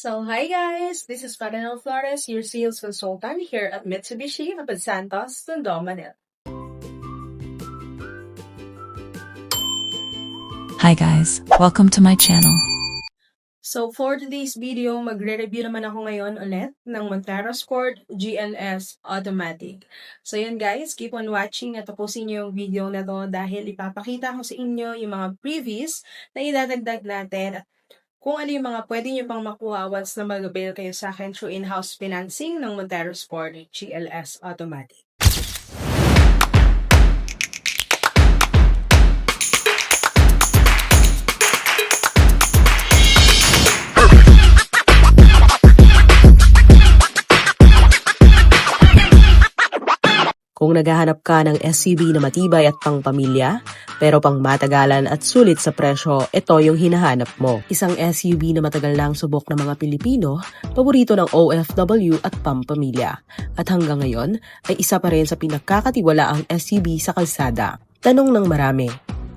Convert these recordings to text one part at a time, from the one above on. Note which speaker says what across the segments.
Speaker 1: Hi guys, this is Fernando Flores, your sales consultant here at Mitsubishi Kapag Santos, Tondo, Manila.
Speaker 2: Hi guys, welcome to my channel.
Speaker 1: For today's video, magre-review naman ako ngayon ulit ng Montero Sport GLS Automatic. Yan guys, keep on watching at tapusin niyo yung video na to dahil ipapakita ko sa inyo yung mga previous na idadagdag natin at kung ano yung mga pwede nyo pang makuha once na mag-avail kayo sa akin through in-house financing ng Montero Sport GLS Automatic.
Speaker 3: Kung naghahanap ka ng SUV na matibay at pang-pamilya, pero pang matagalan at sulit sa presyo, ito yung hinahanap mo. Isang SUV na matagal na ang subok ng mga Pilipino, paborito ng OFW at pang-pamilya. At hanggang ngayon, ay isa pa rin sa pinagkakatiwalaang SUV sa kalsada. Tanong ng marami,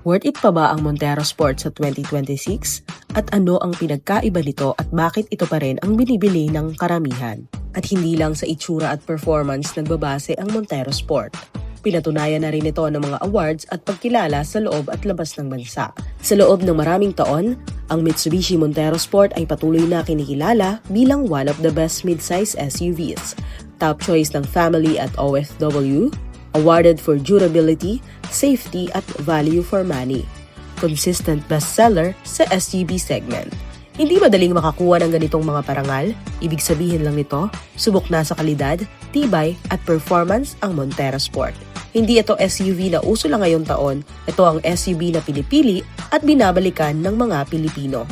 Speaker 3: worth it pa ba ang Montero Sport sa 2026? At ano ang pinagkaiba nito at bakit ito pa rin ang binibili ng karamihan? At hindi lang sa itsura at performance nagbabase ang Montero Sport. Pinatunayan na rin ito ng mga awards at pagkilala sa loob at labas ng bansa. Sa loob ng maraming taon, ang Mitsubishi Montero Sport ay patuloy na kinikilala bilang one of the best mid-size SUVs. Top choice ng family at OFW, awarded for durability, safety at value for money. Consistent bestseller sa SUV segment. Hindi madaling makakuha ng ganitong mga parangal, ibig sabihin lang nito, subok na sa kalidad, tibay at performance ang Montero Sport. Hindi ito SUV na uso lang ngayong taon, ito ang SUV na pinipili at binabalikan ng mga Pilipino.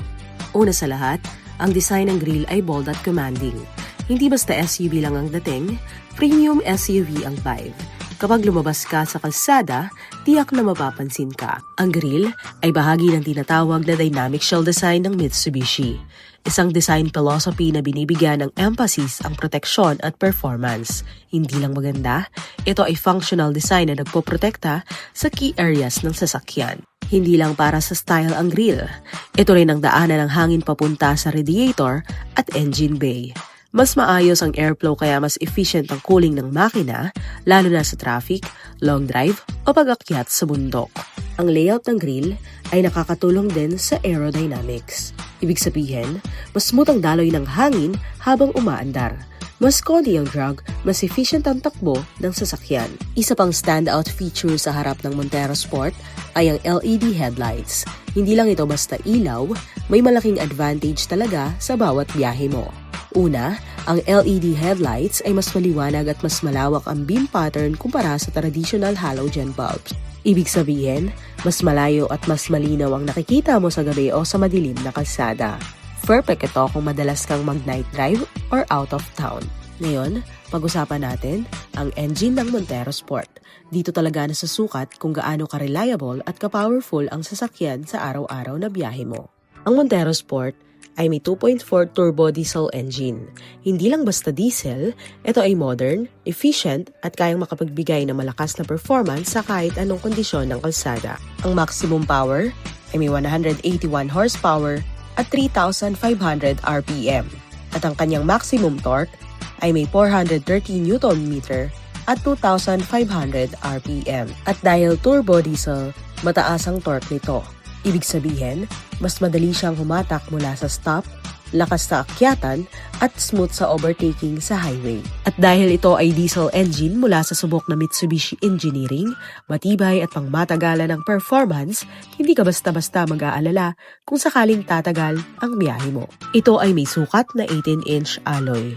Speaker 3: Una sa lahat, ang design ng grille ay bold at commanding. Hindi basta SUV lang ang dating, premium SUV ang vibe. Kapag lumabas ka sa kalsada, tiyak na mapapansin ka. Ang grille ay bahagi ng tinatawag na dynamic shell design ng Mitsubishi. Isang design philosophy na binibigyan ng emphasis ang proteksyon at performance. Hindi lang maganda, ito ay functional design na nagpoprotekta sa key areas ng sasakyan. Hindi lang para sa style ang grille, ito rin ang daanan ng hangin papunta sa radiator at engine bay. Mas maayos ang airflow kaya mas efficient ang cooling ng makina, lalo na sa traffic, long drive o pag-akyat sa bundok. Ang layout ng grille ay nakakatulong din sa aerodynamics. Ibig sabihin, mas smooth ang daloy ng hangin habang umaandar. Mas konti ang drag, mas efficient ang takbo ng sasakyan. Isa pang standout feature sa harap ng Montero Sport ay ang LED headlights. Hindi lang ito basta ilaw, may malaking advantage talaga sa bawat biyahe mo. Una, ang LED headlights ay mas maliwanag at mas malawak ang beam pattern kumpara sa traditional halogen bulbs. Ibig sabihin, mas malayo at mas malinaw ang nakikita mo sa gabi o sa madilim na kalsada. Perfect ito kung madalas kang mag-night drive or out of town. Ngayon, pag-usapan natin ang engine ng Montero Sport. Dito talaga nasasukat kung gaano ka-reliable at ka-powerful ang sasakyan sa araw-araw na biyahe mo. Ang Montero Sport ay may 2.4 turbo diesel engine. Hindi lang basta diesel, ito ay modern, efficient at kayang makapagbigay ng malakas na performance sa kahit anong kondisyon ng kalsada. Ang maximum power ay may 181 horsepower at 3,500 RPM. At ang kanyang maximum torque ay may 430 Nm at 2,500 RPM. At dahil turbo diesel, mataas ang torque nito. Ibig sabihin, mas madali siyang humatak mula sa stop, lakas sa akyatan, at smooth sa overtaking sa highway. At dahil ito ay diesel engine mula sa subok na Mitsubishi Engineering, matibay at pangmatagalan ng performance, hindi ka basta-basta mag-aalala kung sakaling tatagal ang biyahe mo. Ito ay may sukat na 18-inch alloy.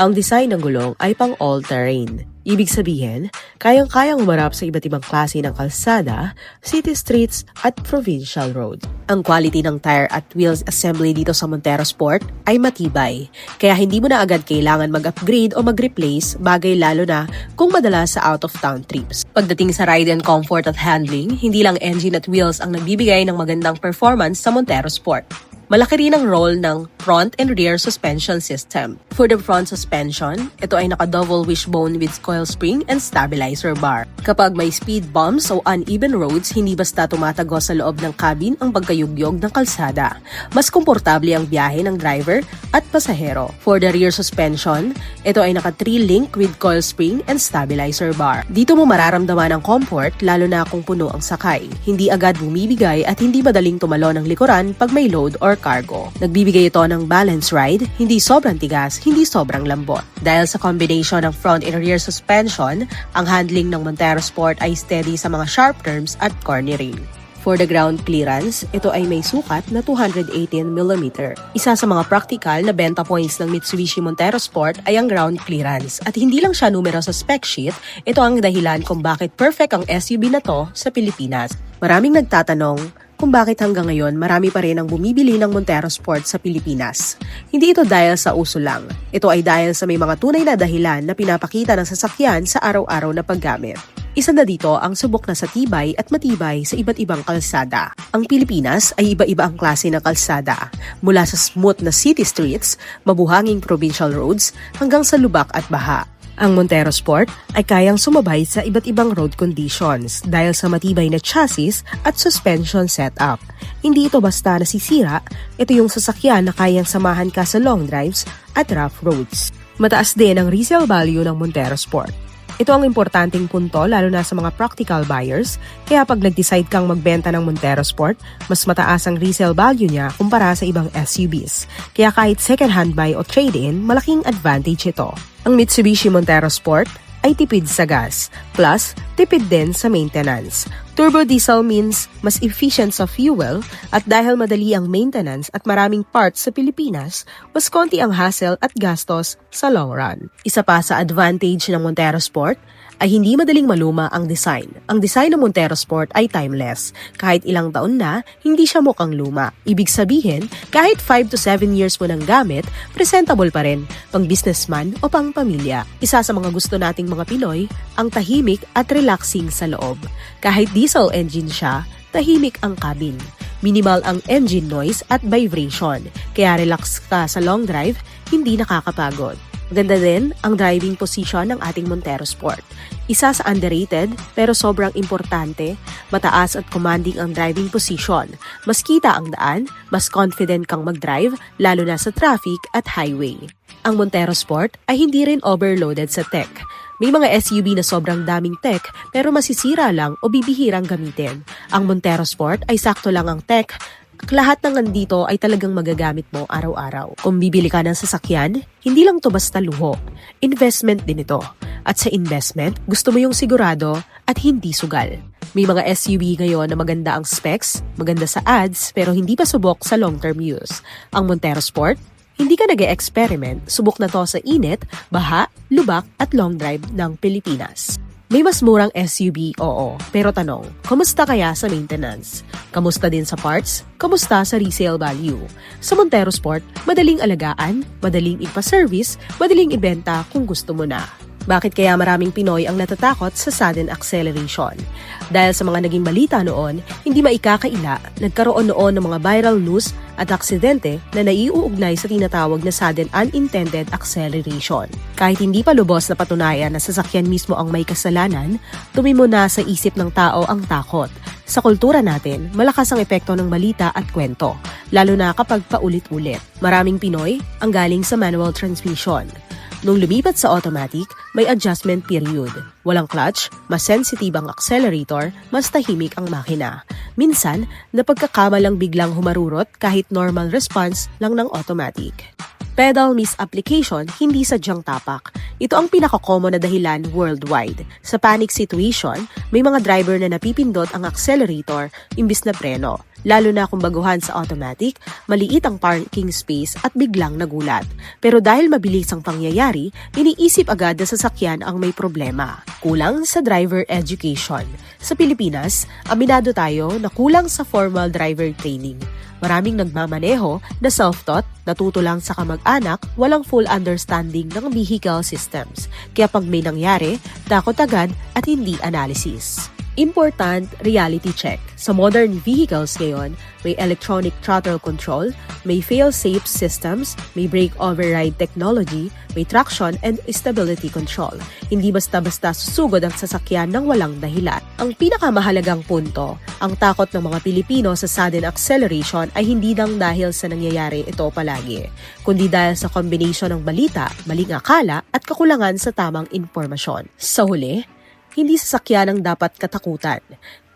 Speaker 3: Ang design ng gulong ay pang all-terrain. Ibig sabihin, kayang-kayang umarap sa iba't ibang klase ng kalsada, city streets at provincial road. Ang quality ng tire at wheels assembly dito sa Montero Sport ay matibay, kaya hindi mo na agad kailangan mag-upgrade o mag-replace, bagay lalo na kung madalas sa out-of-town trips. Pagdating sa ride and comfort at handling, hindi lang engine at wheels ang nagbibigay ng magandang performance sa Montero Sport. Malaki rin ang role ng front and rear suspension system. For the front suspension, ito ay naka-double wishbone with coil spring and stabilizer bar. Kapag may speed bumps o uneven roads, hindi basta tumatagos sa loob ng cabin ang pagkayugyog ng kalsada. Mas komportable ang biyahe ng driver at pasahero. For the rear suspension, ito ay naka 3-link with coil spring and stabilizer bar. Dito mo mararamdaman ang comfort lalo na kung puno ang sakay. Hindi agad bumibigay at hindi madaling tumalo ng likuran pag may load or cargo. Nagbibigay ito ng balance ride, hindi sobrang tigas, hindi sobrang lambot. Dahil sa combination ng front and rear suspension, ang handling ng Montero Sport ay steady sa mga sharp turns at cornering. For the ground clearance, ito ay may sukat na 218mm. Isa sa mga practical na benta points ng Mitsubishi Montero Sport ay ang ground clearance. At hindi lang siya numero sa spec sheet, ito ang dahilan kung bakit perfect ang SUV na to sa Pilipinas. Maraming nagtatanong kung bakit hanggang ngayon marami pa rin ang bumibili ng Montero Sport sa Pilipinas. Hindi ito dahil sa uso lang. Ito ay dahil sa may mga tunay na dahilan na pinapakita ng sasakyan sa araw-araw na paggamit. Isa na dito ang subok na sa tibay at matibay sa iba't ibang kalsada. Ang Pilipinas ay iba-iba ang klase ng kalsada. Mula sa smooth na city streets, mabuhanging provincial roads, hanggang sa lubak at baha. Ang Montero Sport ay kayang sumabay sa iba't ibang road conditions dahil sa matibay na chassis at suspension setup. Hindi ito basta nasisira, ito yung sasakyan na kayang samahan ka sa long drives at rough roads. Mataas din ang resale value ng Montero Sport. Ito ang importanteng punto lalo na sa mga practical buyers, kaya pag nag-decide kang magbenta ng Montero Sport, mas mataas ang resale value niya kumpara sa ibang SUVs. Kaya kahit second-hand buy o trade-in, malaking advantage ito. Ang Mitsubishi Montero Sport ay tipid sa gas, plus tipid din sa maintenance. Turbo diesel means mas efficient sa fuel at dahil madali ang maintenance at maraming parts sa Pilipinas, mas konti ang hassle at gastos sa long run. Isa pa sa advantage ng Montero Sport ay hindi madaling maluma ang design. Ang design ng Montero Sport ay timeless. Kahit ilang taon na, hindi siya mukhang luma. Ibig sabihin, kahit 5 to 7 years mo nang gamit, presentable pa rin, pang businessman o pang pamilya. Isa sa mga gusto nating mga Pinoy, ang tahimik at relaxing sa loob. Kahit diesel engine siya, tahimik ang cabin. Minimal ang engine noise at vibration, kaya relax ka sa long drive, hindi nakakapagod. Ganda din ang driving position ng ating Montero Sport. Isa sa underrated pero sobrang importante, mataas at commanding ang driving position. Mas kita ang daan, mas confident kang mag-drive lalo na sa traffic at highway. Ang Montero Sport ay hindi rin overloaded sa tech. May mga SUV na sobrang daming tech pero masisira lang o bibihirang gamitin. Ang Montero Sport ay sakto lang ang tech. Lahat ng nandito ay talagang magagamit mo araw-araw. Kung bibili ka ng sasakyan, hindi lang to basta luho. Investment din ito. At sa investment, gusto mo yung sigurado at hindi sugal. May mga SUV ngayon na maganda ang specs, maganda sa ads, pero hindi pa subok sa long-term use. Ang Montero Sport, hindi ka nag-e-experiment, subok na to sa init, baha, lubak at long drive ng Pilipinas. May mas murang SUV, oo. Pero tanong, kamusta kaya sa maintenance? Kamusta din sa parts? Kamusta sa resale value? Sa Montero Sport, madaling alagaan, madaling ipa-service, madaling ibenta kung gusto mo na. Bakit kaya maraming Pinoy ang natatakot sa sudden acceleration? Dahil sa mga naging balita noon, hindi maikakaila, nagkaroon noon ng mga viral news at aksidente na naiuugnay sa tinatawag na sudden unintended acceleration. Kahit hindi pa lubos na patunayan na sasakyan mismo ang may kasalanan, tumimo na sa isip ng tao ang takot. Sa kultura natin, malakas ang epekto ng balita at kwento, lalo na kapag paulit-ulit. Maraming Pinoy ang galing sa manual transmission. Nung lumipat sa automatic, may adjustment period. Walang clutch, mas sensitive ang accelerator, mas tahimik ang makina. Minsan, napagkakamalang biglang humarurot kahit normal response lang ng automatic. Pedal misapplication, hindi sadyang tapak. Ito ang pinaka-common na dahilan worldwide. Sa panic situation, may mga driver na napipindot ang accelerator imbis na preno. Lalo na kung baguhan sa automatic, maliit ang parking space at biglang nagulat. Pero dahil mabilis ang pangyayari, iniisip agad na sasakyan ang may problema. Kulang sa driver education. Sa Pilipinas, aminado tayo na kulang sa formal driver training. Maraming nagmamaneho na self-taught, natuto lang sa kamag-anak, walang full understanding ng vehicle systems. Kaya pag may nangyari, takot agad at hindi analysis. Important reality check. Sa modern vehicles ngayon, may electronic throttle control, may fail-safe systems, may brake override technology, may traction and stability control. Hindi basta-basta susugod ang sasakyan ng walang dahilan. Ang pinakamahalagang punto, ang takot ng mga Pilipino sa sudden acceleration ay hindi lang dahil sa nangyayari ito palagi, kundi dahil sa kombinasyon ng balita, maling akala at kakulangan sa tamang impormasyon. Sa huli, hindi sasakyan ang dapat katakutan,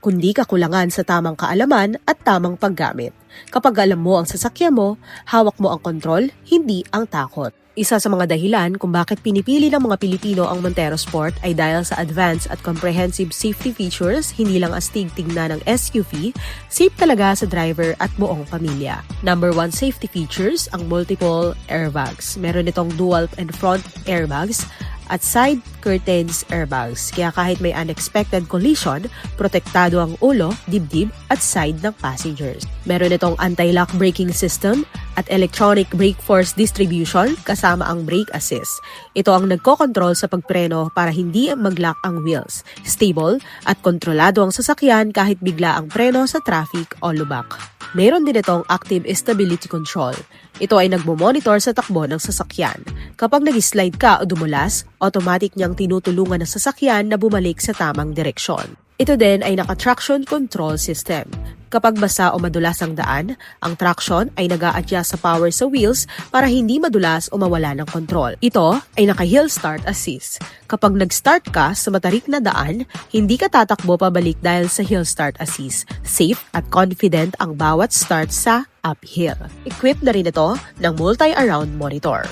Speaker 3: kundi kakulangan sa tamang kaalaman at tamang paggamit. Kapag alam mo ang sasakyan mo, hawak mo ang kontrol, hindi ang takot. Isa sa mga dahilan kung bakit pinipili ng mga Pilipino ang Montero Sport ay dahil sa advanced at comprehensive safety features, hindi lang astig tingnan ng SUV, safe talaga sa driver at buong pamilya. Number 1 safety features, ang multiple airbags. Meron itong dual and front airbags at side curtains airbags. Kaya kahit may unexpected collision, protektado ang ulo, dibdib at side ng passengers. Meron itong anti-lock braking system at electronic brake force distribution kasama ang brake assist. Ito ang nagkokontrol sa pagpreno para hindi mag-lock ang wheels. Stable at kontrolado ang sasakyan kahit bigla ang preno sa traffic o lubak. Meron din itong active stability control. Ito ay nagmo-monitor sa takbo ng sasakyan. Kapag nag-slide ka o dumulas, automatic niyang tinutulungan ng sasakyan na bumalik sa tamang direksyon. Ito din ay naka-traction control system. Kapag basa o madulas ang daan, ang traction ay nag-a-adjust sa power sa wheels para hindi madulas o mawala ng kontrol. Ito ay naka-hill start assist. Kapag nag-start ka sa matarik na daan, hindi ka tatakbo pabalik dahil sa hill start assist. Safe at confident ang bawat start sa uphill. Equipped na rin ito ng multi-around monitor.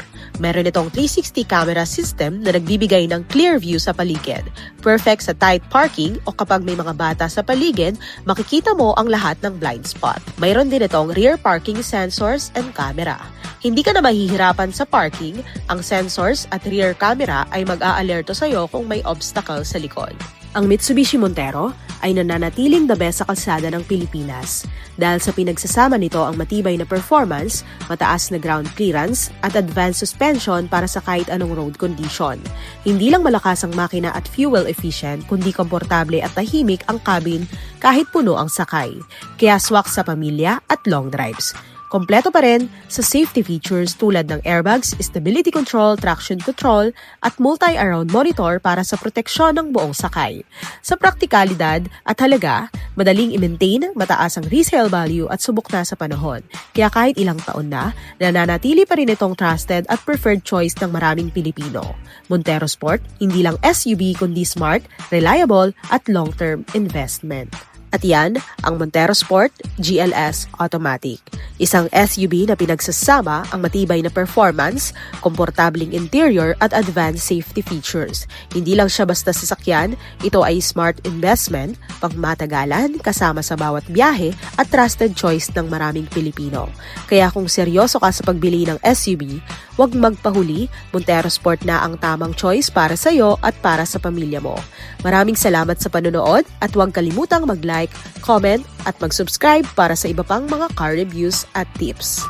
Speaker 3: Meron itong 360 camera system na nagbibigay ng clear view sa paligid. Perfect sa tight parking o kapag may mga bata sa paligid, makikita mo ang lahat ng blind spot. Mayroon din itong rear parking sensors and camera. Hindi ka na mahihirapan sa parking, ang sensors at rear camera ay mag-aalerto sa iyo kung may obstacle sa likod. Ang Mitsubishi Montero ay nananatiling the best sa kalsada ng Pilipinas dahil sa pinagsasama nito ang matibay na performance, mataas na ground clearance at advanced suspension para sa kahit anong road condition. Hindi lang malakas ang makina at fuel efficient kundi komportable at tahimik ang cabin kahit puno ang sakay. Kaya swak sa pamilya at long drives. Kompleto pa rin sa safety features tulad ng airbags, stability control, traction control, at multi-around monitor para sa proteksyon ng buong sakay. Sa praktikalidad at halaga, madaling i-maintain, mataas ang resale value at subok na sa panahon. Kaya kahit ilang taon na, nananatili pa rin itong trusted at preferred choice ng maraming Pilipino. Montero Sport, hindi lang SUV kundi smart, reliable, at long-term investment. At yan, ang Montero Sport GLS Automatic. Isang SUV na pinagsasama ang matibay na performance, komportabling interior at advanced safety features. Hindi lang siya basta sasakyan, ito ay smart investment, pangmatagalan, kasama sa bawat biyahe at trusted choice ng maraming Pilipino. Kaya kung seryoso ka sa pagbili ng SUV, huwag magpahuli, Montero Sport na ang tamang choice para sa iyo at para sa pamilya mo. Maraming salamat sa panonood at huwag kalimutang mag-like, comment at mag-subscribe para sa iba pang mga car reviews at tips.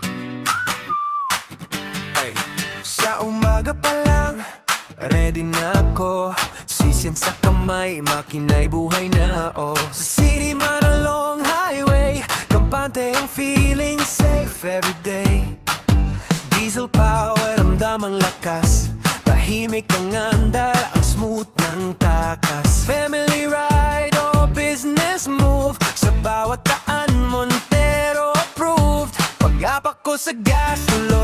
Speaker 4: Ay, sa umaga pa lang, ready na ako. Sisyan sa kamay, makina'y buhay na ako. Sa city man along highway, kampante ang feeling safe everyday. Diesel power, ramdamang lakas. Tahimik ang andar, ang smooth ng takas. Family ride o business move, sa bawat daan Montero approved. Pag-apak ko sa gas, tuloy